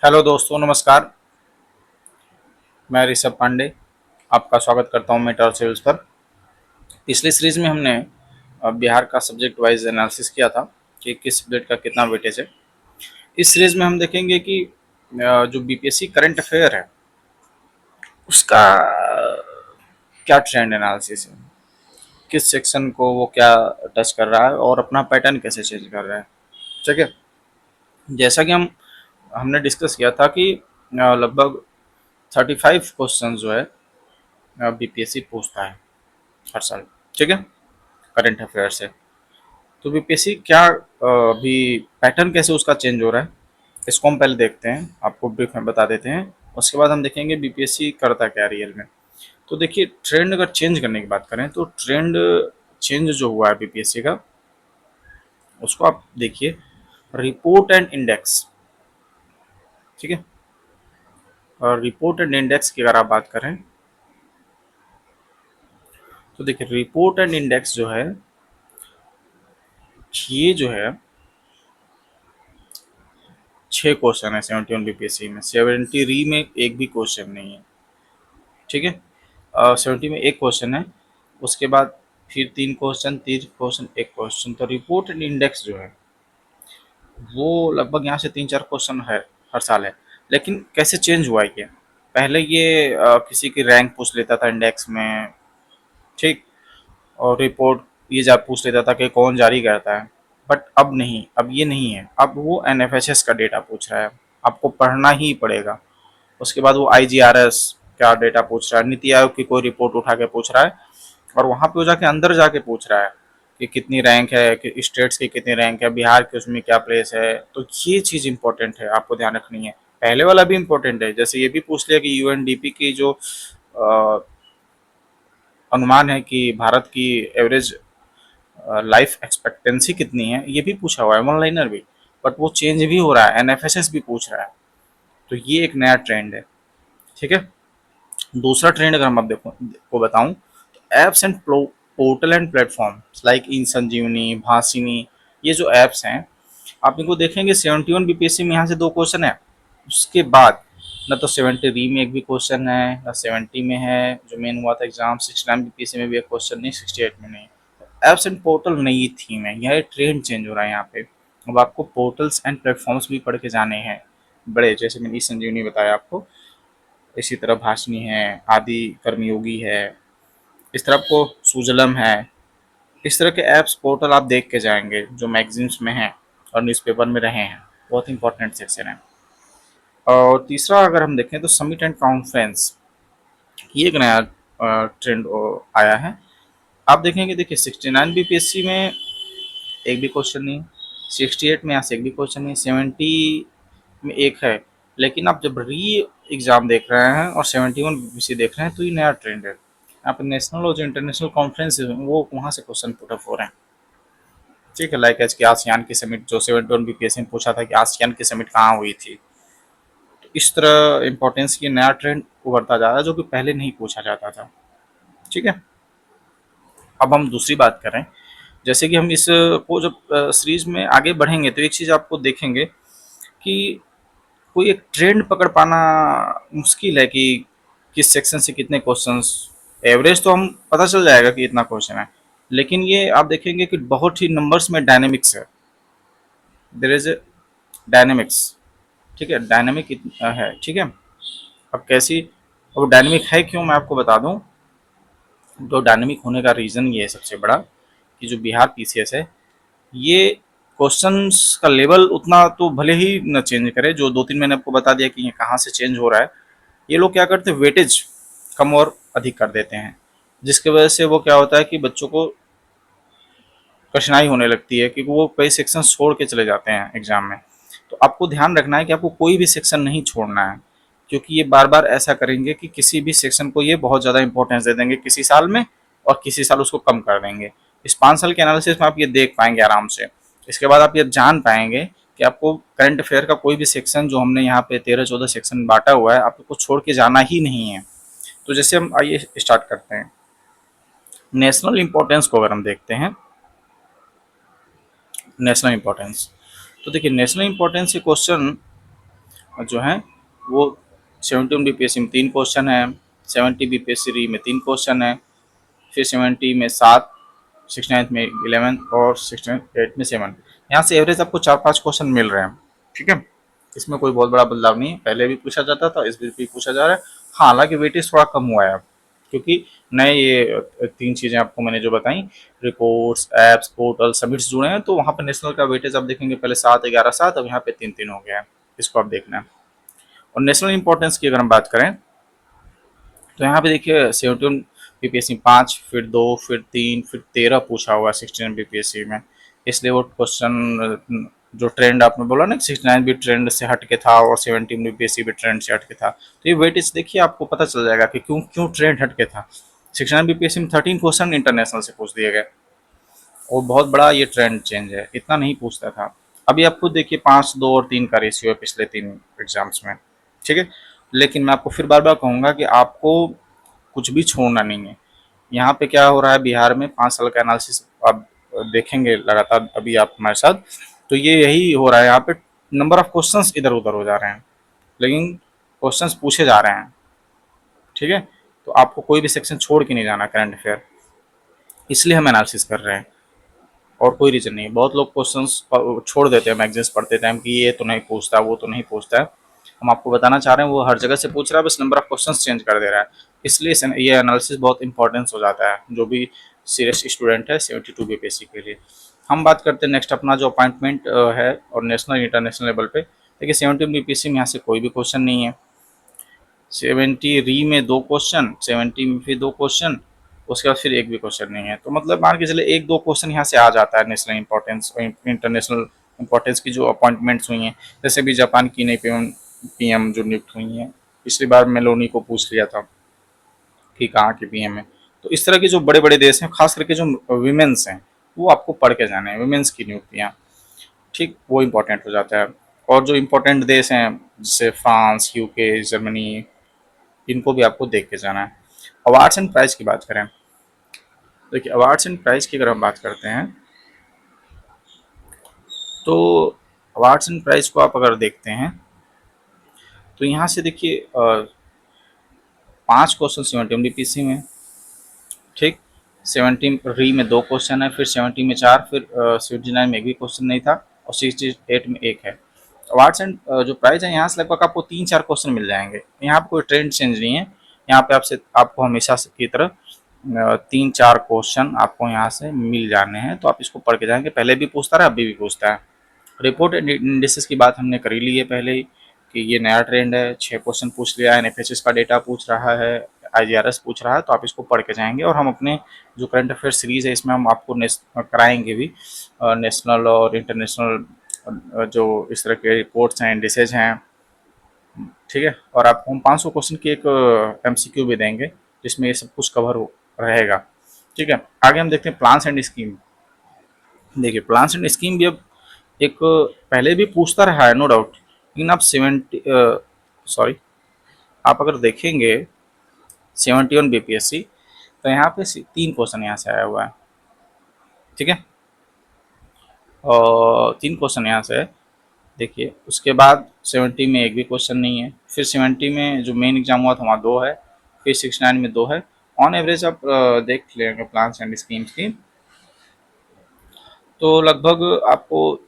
Hello दोस्तों, नमस्कार। मैं ऋषभ पांडे आपका स्वागत करता हूं मेटा सिविल्स पर। पिछली सीरीज में हमने बिहार का सब्जेक्ट वाइज एनालिसिस किया था कि किस सब्जेक्ट का कितना वेटेज है। इस सीरीज में हम देखेंगे कि जो बीपीएससी करंट अफेयर है उसका क्या ट्रेंड एनालिसिस है, किस सेक्शन को वो क्या टच कर रहा है और अपना पैटर्न कैसे चेंज कर रहा है। ठीक है। जैसा कि हमने डिस्कस किया था कि लगभग 35 क्वेश्चन जो है बीपीएससी पूछता है हर साल। ठीक है, करंट अफेयर से। तो बीपीएससी क्या अभी पैटर्न कैसे उसका चेंज हो रहा है, इसको हम पहले देखते हैं, आपको ब्रीफ में बता देते हैं। उसके बाद हम देखेंगे बीपीएससी करता क्या रियल में। तो देखिए, ट्रेंड अगर चेंज करने की बात करें तो ट्रेंड चेंज जो हुआ है बीपीएससी का, उसको आप देखिए, रिपोर्ट एंड इंडेक्स। ठीक है। और रिपोर्ट एंड इंडेक्स की अगर आप बात करें तो देखिए, रिपोर्ट एंड इंडेक्स जो है, ये जो है 6 क्वेश्चन है 71 बीपीएससी में। 70 री में एक भी क्वेश्चन नहीं है। ठीक है। 70 में एक क्वेश्चन है, उसके बाद फिर 3 क्वेश्चन, 3 क्वेश्चन, एक क्वेश्चन। तो रिपोर्ट एंड इंडेक्स जो है वो लगभग यहाँ से 3-4 क्वेश्चन है हर साल है। लेकिन कैसे चेंज हुआ है ये, पहले ये किसी की रैंक पूछ लेता था इंडेक्स में। ठीक। और रिपोर्ट ये जा पूछ लेता था कि कौन जारी करता है। बट अब नहीं, अब ये नहीं है। अब वो एनएफएसएस का डेटा पूछ रहा है, आपको पढ़ना ही पड़ेगा। उसके बाद वो आईजीआरएस का डेटा पूछ रहा है, नीति आयोग की कोई रिपोर्ट उठा के पूछ रहा है, और वहां पे वो जाके अंदर जाके पूछ रहा है कि कितनी रैंक है, कि स्टेट्स की कितनी रैंक है, बिहार की उसमें क्या प्लेस है। तो ये चीज इंपॉर्टेंट है, आपको ध्यान रखनी है। पहले वाला भी इंपॉर्टेंट है, जैसे ये भी पूछ लिया कि यूएनडीपी की जो अनुमान है कि भारत की एवरेज लाइफ एक्सपेक्टेंसी कितनी है, ये भी पूछा हुआ है, वन लाइनर भी। बट वो चेंज भी हो रहा है, एनएफएसएस भी पूछ रहा है। तो ये एक नया ट्रेंड है। ठीक है। दूसरा ट्रेंड अगर हम आप देखो को बताऊं तो apps and portal and platform like in Sanjeevani, Bhashini, ये जो एप्स हैं, आप इनको देखेंगे 71 बीपीएससी में यहाँ से 2 क्वेश्चन है। उसके बाद न तो 70 री में एक भी क्वेश्चन है, न 70 में है जो मेन हुआ था एग्जाम। 69 बीपीएससी में भी एक क्वेश्चन नहीं, 68 में नहीं। एप्स एंड पोर्टल नई थीम है, यह ट्रेंड चेंज हो रहा है यहाँ पे। अब आपको पोर्टल्स एंड प्लेटफॉर्म्स भी पढ़ के जाने हैं बड़े, जैसे मैंने ई संजीवनी बताया आपको, इसी तरह भाषणी है, आदि कर्मयोगी है, इस तरह आपको सुजलम है। इस तरह के ऐप्स पोर्टल आप देख के जाएंगे जो मैगजीन्स में हैं और न्यूज़पेपर में रहे हैं। बहुत इंपॉर्टेंट सेक्शन है। और तीसरा अगर हम देखें तो समिट एंड कॉन्फ्रेंस, ये एक नया ट्रेंड आया है। आप देखेंगे, देखिए 69 बीपीएससी में एक भी क्वेश्चन नहीं, 68 में यहाँ से एक भी क्वेश्चन नहीं, 70 में एक है। लेकिन आप जब री एग्जाम देख रहे हैं और 71 बीपीएससी देख रहे हैं तो ये नया ट्रेंड है। यहाँ पे नेशनल और जो इंटरनेशनल कॉन्फ्रेंस वो वहाँ से क्वेश्चन पुट अप हो रहे हैं। ठीक है। लाइक एज की आसियान की समिट, जो 71 बीपीएससी में पूछा था कि आसियान की समिट कहाँ हुई थी। तो इस तरह इंपॉर्टेंस की नया ट्रेंड उभरता जा रहा है जो कि पहले नहीं पूछा जाता था। ठीक है। अब हम दूसरी बात करें, जैसे कि हम इस को जब सीरीज में आगे बढ़ेंगे तो एक चीज़ आपको देखेंगे कि कोई एक ट्रेंड पकड़ पाना मुश्किल है कि किस सेक्शन से कितने क्वेश्चंस। एवरेज तो हम पता चल जाएगा कि इतना क्वेश्चन है, लेकिन ये आप देखेंगे कि बहुत ही नंबर्स में डायनेमिक्स है। There is a dynamics. ठीक है, डायनेमिक है। ठीक है। अब कैसी, अब डायनेमिक है क्यों, मैं आपको बता दूं। तो डायनेमिक होने का रीज़न ये है सबसे बड़ा, कि जो बिहार पीसीएस है, ये क्वेश्चंस का लेवल उतना तो भले ही न चेंज करे, जो 2-3 मैंने आपको बता दिया कि ये कहाँ से चेंज हो रहा है। ये लोग क्या करते हैं, वेटेज कम और अधिक कर देते हैं, जिसकी वजह से वो क्या होता है कि बच्चों को कठिनाई होने लगती है, क्योंकि वो कई सेक्शन छोड़ के चले जाते हैं एग्जाम में। तो आपको ध्यान रखना है कि आपको कोई भी सेक्शन नहीं छोड़ना है, क्योंकि ये बार बार ऐसा करेंगे कि किसी भी सेक्शन को ये बहुत ज़्यादा इंपॉर्टेंस दे देंगे किसी साल में, और किसी साल उसको कम कर देंगे। इस 5 साल के एनालिसिस में आप ये देख पाएंगे आराम से। इसके बाद आप ये जान पाएंगे कि आपको करंट अफेयर का कोई भी सेक्शन, जो हमने यहाँ पे 13-14 सेक्शन बांटा हुआ है, आपको छोड़ के जाना ही नहीं है। तो जैसे हम आइए स्टार्ट करते हैं। नेशनल इंपॉर्टेंस को अगर हम देखते हैं, नेशनल इंपॉर्टेंस, तो देखिए नेशनल इंपॉर्टेंस के क्वेश्चन जो हैं वो 71 बीपीएससी में 3 क्वेश्चन है, 70 बीपीएससी री में 3 क्वेश्चन है, फिर 70 में 7, 69 में 11 और 68 में 7। यहाँ से एवरेज आपको 4-5 क्वेश्चन मिल रहे हैं। ठीक है, इसमें कोई बहुत बड़ा बदलाव नहीं है, पहले भी पूछा जाता था, इस बार भी पूछा जा रहा है। हाँ, हालांकि वेटेज थोड़ा कम हुआ है अब, क्योंकि नए ये 3 चीज़ें आपको मैंने जो बताई, रिपोर्ट्स, एप्स, पोर्टल, सबमिट्स जुड़े हैं, तो वहाँ पे नेशनल का वेटेज आप देखेंगे पहले 7, 11, 7, अब यहाँ पे 3-3 हो गया है। इसको आप देखना है। और नेशनल इंपॉर्टेंस की अगर हम बात करें तो यहाँ पे देखिए 71 बीपीएससी 5, फिर 2, फिर 3, फिर 13 पूछा हुआ है 69 बीपीएससी में। इसलिए वो क्वेश्चन जो ट्रेंड आपने बोला ना 69 भी ट्रेंड से हट के था और 70 बीपीएससी भी ट्रेंड से हट के था, तो ये वेटेज देखिए आपको पता चल जाएगा कि क्यों क्यों ट्रेंड हट के था। 69 बीपीएससी में 13 क्वेश्चन इंटरनेशनल से पूछ दिए गए और बहुत बड़ा ये ट्रेंड चेंज है, इतना नहीं पूछता था। अभी आप खुद देखिए 5, 2 और 3 का रेशियो है पिछले 3 एग्जाम्स में। ठीक है, लेकिन मैं आपको फिर बार बार कहूँगा कि आपको कुछ भी छोड़ना नहीं है। यहाँ पे क्या हो रहा है बिहार में 5 साल का एनालिसिस आप देखेंगे लगातार अभी आप हमारे साथ, तो ये यही हो रहा है। यहाँ पे नंबर ऑफ क्वेश्चंस इधर उधर हो जा रहे हैं, लेकिन क्वेश्चंस पूछे जा रहे हैं। ठीक है, तो आपको कोई भी सेक्शन छोड़ के नहीं जाना करंट अफेयर, इसलिए हम एनालिसिस कर रहे हैं और कोई रीज़न नहीं है। बहुत लोग क्वेश्चंस छोड़ देते हैं मैगजीन्स पढ़ते टाइम कि ये तो नहीं पूछता, वो तो नहीं पूछता है। हम आपको बताना चाह रहे हैं वो हर जगह से पूछ रहा है, बस नंबर ऑफ क्वेश्चंस चेंज कर दे रहा है। इसलिए ये एनालिसिस बहुत इंपॉर्टेंस हो जाता है जो भी सीरियस स्टूडेंट है 72 बीपीएससी के लिए। हम बात करते हैं नेक्स्ट अपना जो अपॉइंटमेंट है और नेशनल इंटरनेशनल लेवल पे। देखिए 70 बीपीएससी में यहाँ से कोई भी क्वेश्चन नहीं है। 70 री में 2 क्वेश्चन, 70 में फिर 2 क्वेश्चन, उसके बाद फिर एक भी क्वेश्चन नहीं है। तो मतलब मान के चले 1-2 क्वेश्चन यहाँ से आ जाता है नेशनल इंपॉर्टेंस और इंटरनेशनल इंपॉर्टेंस की जो अपॉइंटमेंट्स हुई हैं। जैसे भी जापान की नई पीएम जो नियुक्त हुई हैं, पिछली बार मेलोनी को पूछ लिया था कि कहाँ की पीएम है। तो इस तरह के जो बड़े बड़े देश हैं, खास करके जो विमेंस हैं, वो आपको पढ़ के जाने हैं, विमेंस की नियुक्तियाँ। ठीक, वो इम्पोर्टेंट हो जाता है। और जो इम्पोर्टेंट देश हैं जैसे फ्रांस, यूके, जर्मनी, इनको भी आपको देख के जाना है। अवार्ड्स एंड प्राइज की बात करें, देखिए अवार्ड्स एंड प्राइज की अगर हम बात करते हैं तो अवार्ड्स एंड प्राइज को आप अगर देखते हैं तो यहाँ से देखिए 5 क्वेश्चन 70 बीपीसी में। ठीक, 70 री में 2 क्वेश्चन है, फिर 70 में 4, फिर 69 में एक भी क्वेश्चन नहीं था और 68 में एक है। अवार्ड्स एंड जो प्राइज है यहाँ से लगभग आपको 3-4 क्वेश्चन मिल जाएंगे। यहाँ पे कोई ट्रेंड चेंज नहीं है, यहाँ पे आपको हमेशा की तरह 3-4 क्वेश्चन आपको यहाँ से मिल जाने हैं। तो आप इसको पढ़ के जाएंगे, पहले भी पूछता रहा, अभी भी पूछता है। रिपोर्ट एंड इंडिसेस की बात हमने कर ही ली है पहले ही कि ये नया ट्रेंड है। 6 क्वेश्चन पूछ लिया है, एनएफएसएस का डेटा पूछ रहा है, आईजीआरएस पूछ रहा है, तो आप इसको पढ़ के जाएंगे। और हम अपने जो करंट अफेयर सीरीज है इसमें हम आपको कराएंगे भी नेशनल और इंटरनेशनल जो इस तरह के रिपोर्ट्स हैं, इंडिसेज हैं। ठीक है, और आपको हम 500 क्वेश्चन की एक एमसीक्यू भी देंगे जिसमें ये सब कुछ कवर रहेगा। ठीक है, आगे हम देखते हैं प्लान्स एंड स्कीम। देखिए प्लान्स एंड स्कीम भी अब एक पहले भी पूछता रहा है नो डाउट, लेकिन आप 70 सॉरी आप अगर देखेंगे 71 बीपीएससी तो यहाँ पे 3 क्वेश्चन यहाँ से आया हुआ है। ठीक है, और 3 क्वेश्चन यहाँ से है। देखिए उसके बाद 70 में एक भी क्वेश्चन नहीं है, फिर 70 में जो मेन एग्जाम हुआ था वहाँ 2 है, फिर 69 में 2 है। ऑन एवरेज आप देख लेंगे प्लान्स एंड स्कीम्स की तो लगभग आपको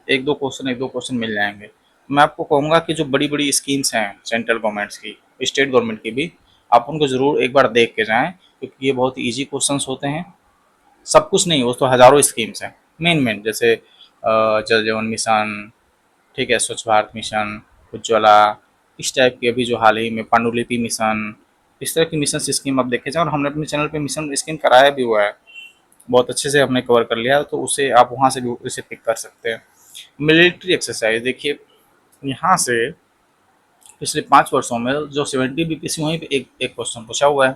एक दो क्वेश्चन मिल जाएंगे। मैं आपको कहूँगा कि जो बड़ी बड़ी स्कीम्स हैं सेंट्रल गवर्नमेंट्स की, स्टेट गवर्नमेंट की भी, आप उनको ज़रूर एक बार देख के जाएं, क्योंकि ये बहुत ही ईजी क्वेश्चंस होते हैं। सब कुछ नहीं, वो तो हज़ारों स्कीम्स हैं मेन मेन, जैसे जल जीवन मिशन, ठीक है, स्वच्छ भारत मिशन, उज्ज्वला, इस टाइप के अभी जो हाल ही में पांडुलिपि मिशन, इस तरह की मिशन स्कीम आप देखे जाएँ। और हमने अपने चैनल पे मिशन स्कीम कराया भी हुआ है, बहुत अच्छे से हमने कवर कर लिया, तो उसे आप वहाँ से भी उसे पिक कर सकते हैं। मिलिट्री एक्सरसाइज देखिए यहाँ से पिछले 5 वर्षों में जो 70 बीपीसी वहीं पे एक एक क्वेश्चन पूछा हुआ है।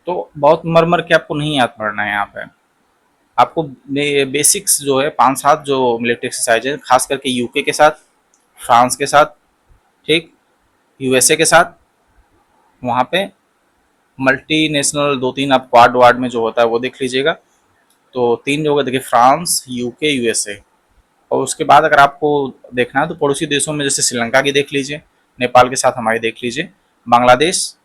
तो बहुत मर मर के आपको नहीं याद पड़ना है, यहाँ पे आपको बेसिक्स जो है 5-7 जो मिलिट्री एक्सरसाइज है, खास करके यूके के साथ, फ्रांस के साथ, ठीक, यूएसए के साथ, वहाँ पे मल्टी नेशनल 2-3 आप क्वाड वार्ड में जो होता है वो देख लीजिएगा। तो 3 जगह देखिए, फ्रांस, यूके, यूएसए, और उसके बाद अगर आपको देखना है तो पड़ोसी देशों में जैसे श्रीलंका की देख लीजिए, नेपाल के साथ हमारी देख लीजिए, बांग्लादेश,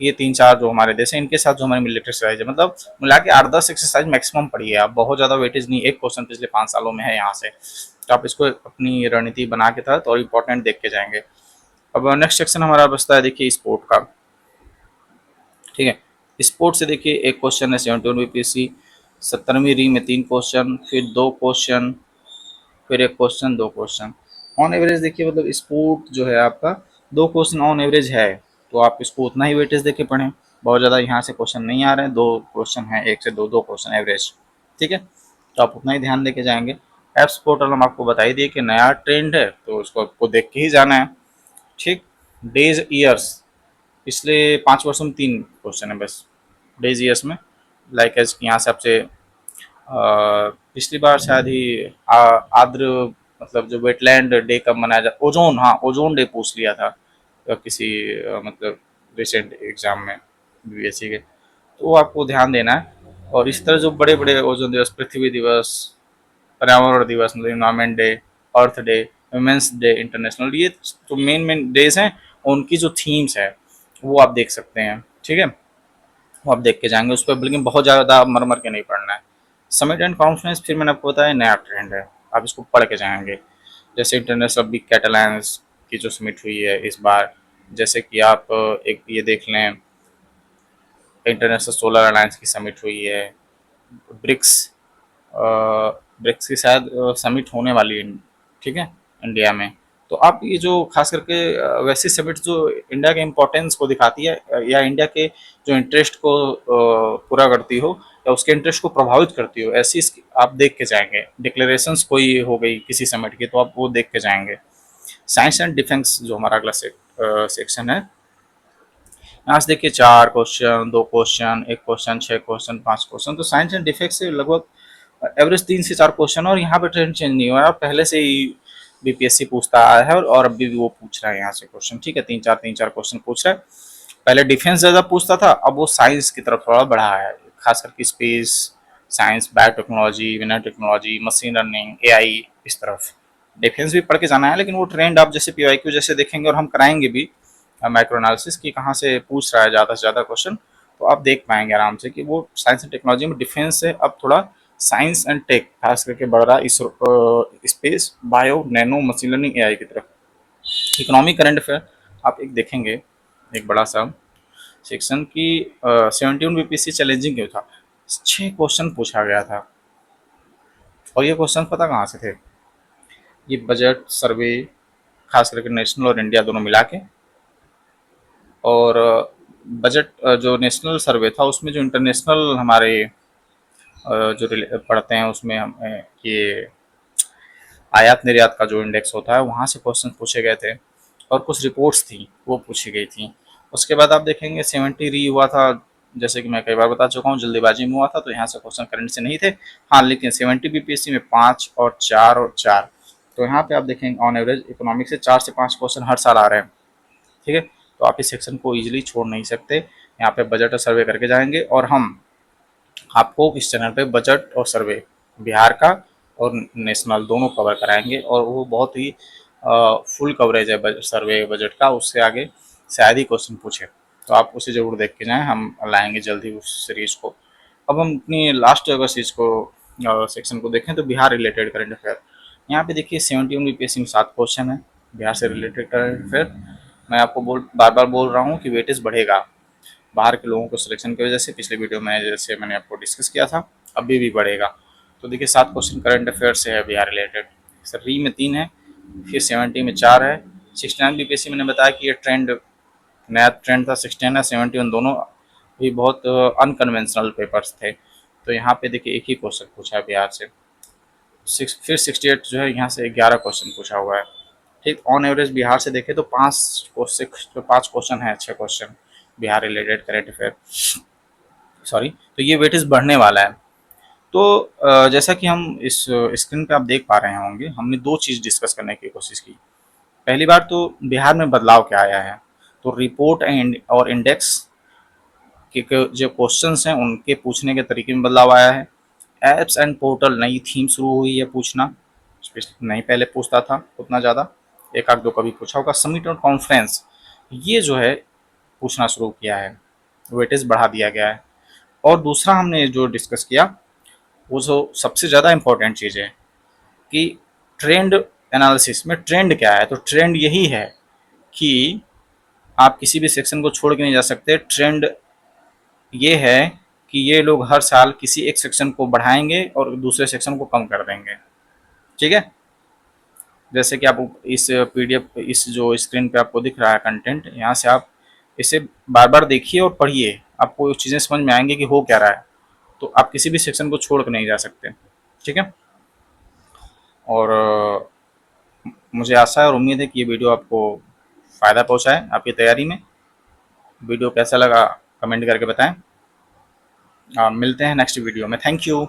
ये 3-4 जो हमारे देश हैं इनके साथ जो हमारी मिलिट्री एक्सरसाइज है, मतलब मिला के 8-10 एक्सरसाइज मैक्सिमम पड़ी है। आप बहुत ज़्यादा वेटेज नहीं, एक क्वेश्चन पिछले 5 सालों में है यहाँ से, तो आप इसको अपनी रणनीति बना के तहत और इम्पोर्टेंट देख के जाएंगे। अब नेक्स्ट सेक्शन हमारा बचता है देखिए स्पोर्ट का। ठीक है, स्पोर्ट से देखिए एक क्वेश्चन है 71 बीपीएससी, 70वीं री में 3 क्वेश्चन, फिर 2 क्वेश्चन, फिर एक क्वेश्चन, 2 क्वेश्चन। ऑन एवरेज देखिए मतलब स्पोर्ट जो है आपका 2 क्वेश्चन ऑन एवरेज है, तो आप इसको उतना ही वेटेज देके पढ़ें। बहुत ज़्यादा यहाँ से क्वेश्चन नहीं आ रहे हैं, 2 क्वेश्चन हैं, 1 से 2 क्वेश्चन एवरेज। ठीक है, तो आप उतना ही ध्यान देके जाएंगे। एप्स पोर्टल हम आपको बता ही दिए कि नया ट्रेंड है, तो उसको आपको देख के ही जाना है। ठीक, डेज ईयर्स, पिछले 5 वर्षों में 3 क्वेश्चन है बस डेज ईयर्स में। लाइक एज यहाँ से आपसे पिछली बार शायद ही आर्द्र मतलब जो वेटलैंड डे कब मनाया जाता, ओजोन, हाँ ओजोन डे पूछ लिया था किसी मतलब रिसेंट एग्जाम में बीएससी के, तो वो आपको ध्यान देना है। और इस तरह जो बड़े बड़े ओजोन दिवस, पृथ्वी दिवस, पर्यावरण दिवस मतलब इन्वायरमेंट डे, अर्थ डे, वुमेंस डे इंटरनेशनल, ये जो मेन मेन डेज हैं उनकी जो थीम्स है वो आप देख सकते हैं। ठीक है, वो आप देख के जाएंगे उस पर, लेकिन बहुत ज़्यादा मर मर के नहीं पढ़ना है। समिट एंड कॉन्फ्रेंस फिर मैंने आपको बताया नया ट्रेंड है, आप इसको पढ़ के जाएंगे। जैसे इंटरनेशनल बिग कैट अलायंस की जो समिट हुई है इस बार, जैसे कि आप एक ये देख लें, इंटरनेशनल सोलर अलायंस की समिट हुई है, ब्रिक्स, ब्रिक्स की शायद समिट होने वाली है, ठीक है, इंडिया में। तो आप ये जो खास करके वैसी समिट जो इंडिया के इम्पोर्टेंस को दिखाती है या इंडिया के जो इंटरेस्ट को पूरा करती हो या उसके इंटरेस्ट को प्रभावित करती हो, ऐसी आप देख के जाएंगे। डिक्लेरेशंस कोई हो गई किसी समिट की तो आप वो देख के जाएंगे। साइंस एंड डिफेंस जो हमारा अगला सेक्शन है, यहाँ से देखिए 4 question, 2 question, 1 question, 6 question, 5 question, तो साइंस एंड डिफेंस से लगभग एवरेज 3 से 4 क्वेश्चन, और यहाँ पे ट्रेंड चेंज नहीं हुआ है, पहले से ही बीपीएससी पूछता आया है और अभी भी वो पूछ रहा है यहाँ से क्वेश्चन। ठीक है, 3-4 क्वेश्चन पूछ रहा है। पहले डिफेंस ज़्यादा पूछता था, अब वो साइंस की तरफ थोड़ा बढ़ा है, खास करके space science, biotechnology, winner technology, machine learning, AI, इस तरफ डिफेंस भी पढ़ के जाना है। लेकिन वो ट्रेंड आप जैसे पीवाईक्यू जैसे देखेंगे और हम कराएंगे भी माइक्रो एनालिसिस की कहाँ से पूछ रहा है ज़्यादा से ज़्यादा क्वेश्चन, तो आप देख पाएंगे आराम से कि वो साइंस एंड टेक्नोलॉजी में डिफेंस से अब थोड़ा साइंस एंड टेक खास करके बढ़ रहा है, इस space, bio, nano, machine learning, AI की तरफ। इकोनॉमिक करंट अफेयर आप एक देखेंगे, एक बड़ा सा सेक्शन की 71 बीपीएससी चैलेंजिंग क्यों था, 6 क्वेश्चन पूछा गया था। और ये क्वेश्चन पता कहाँ से थे, ये बजट सर्वे खास करके नेशनल और इंडिया दोनों मिला के, और बजट जो नेशनल सर्वे था उसमें जो इंटरनेशनल हमारे जो पढ़ते हैं उसमें हमें ये आयात निर्यात का जो इंडेक्स होता है वहाँ से क्वेश्चन पूछे गए थे, और कुछ रिपोर्ट्स थी वो पूछी गई थी। उसके बाद आप देखेंगे 70 री हुआ था, जैसे कि मैं कई बार बता चुका हूँ, जल्दीबाजी में हुआ था, तो यहाँ से क्वेश्चन करंट से नहीं थे। हाँ, लेकिन 70 बीपीएससी में 5 और 4 तो यहाँ पे आप देखेंगे ऑन एवरेज इकोनॉमिक से 4 से 5 क्वेश्चन हर साल आ रहे हैं। ठीक है, तो आप इस सेक्शन को ईजिली छोड़ नहीं सकते, यहाँ पे बजट और सर्वे करके जाएंगे, और हम आपको इस चैनल पे बजट और सर्वे बिहार का और नेशनल दोनों कवर कराएंगे, और वो बहुत ही फुल कवरेज है बजट सर्वे बजट का, उससे आगे शायद ही क्वेश्चन पूछे, तो आप उसे ज़रूर देख के जाएँ, हम लाएंगे जल्दी उस सीरीज़ को। अब हम अपनी लास्ट अगर चीज़ को सेक्शन को देखें तो बिहार रिलेटेड करंट अफेयर, यहाँ पे देखिए 71 बीपीएससी में 7 क्वेश्चन है बिहार से रिलेटेड करंट अफेयर। मैं आपको बार बार बोल रहा हूँ कि वेटेज बढ़ेगा बाहर के लोगों को सिलेक्शन की वजह से, पिछले वीडियो में जैसे मैंने आपको डिस्कस किया था, अभी भी बढ़ेगा। तो देखिए 7 क्वेश्चन करंट अफेयर से है बिहार रिलेटेड, सर री में 3 है, फिर 70 में 4 है। 69 बीपीएससी मैंने बताया कि ये ट्रेंड नया ट्रेंड था, 69 है 71 दोनों भी बहुत अनकन्वेंशनल पेपर्स थे, तो यहाँ पे देखिए एक ही क्वेश्चन पूछा है बिहार से। फिर 68 जो है यहाँ से 11 क्वेश्चन पूछा हुआ है। ठीक, ऑन एवरेज बिहार से देखें तो 5 क्वेश्चन है, 6 question Bihar related current affair, sorry, तो ये वेटेज बढ़ने वाला है। तो जैसा कि हम इस स्क्रीन पे आप देख पा रहे होंगे, हमने 2 चीज़ डिस्कस करने की कोशिश की। पहली बार तो बिहार में बदलाव क्या आया है, तो रिपोर्ट और इंडेक्स के जो क्वेश्चंस हैं उनके पूछने के तरीके में बदलाव आया है। एप्स एंड पोर्टल नई थीम शुरू हुई है पूछना, स्पेशली नहीं पहले पूछता था उतना ज़्यादा, एक आध दो कभी पूछा होगा। समिट और कॉन्फ्रेंस ये जो है पूछना शुरू किया है, वेटेज बढ़ा दिया गया है। और दूसरा हमने जो डिस्कस किया वो जो सबसे ज़्यादा इम्पोर्टेंट चीज़ है कि ट्रेंड एनालिसिस में ट्रेंड क्या है। तो ट्रेंड यही है कि आप किसी भी सेक्शन को छोड़ के नहीं जा सकते। ट्रेंड ये है कि ये लोग हर साल किसी एक सेक्शन को बढ़ाएंगे और दूसरे सेक्शन को कम कर देंगे। ठीक है, जैसे कि आप इस पीडीएफ, इस जो स्क्रीन पे आपको दिख रहा है कंटेंट, यहाँ से आप इसे बार बार देखिए और पढ़िए, आपको चीज़ें समझ में आएंगी कि हो क्या रहा है। तो आप किसी भी सेक्शन को छोड़ कर नहीं जा सकते। ठीक है, और मुझे आशा है और उम्मीद है कि ये वीडियो आपको फ़ायदा पहुँचाए आपकी तैयारी में। वीडियो कैसा लगा कमेंट करके बताएं। मिलते हैं नेक्स्ट वीडियो में। Thank you.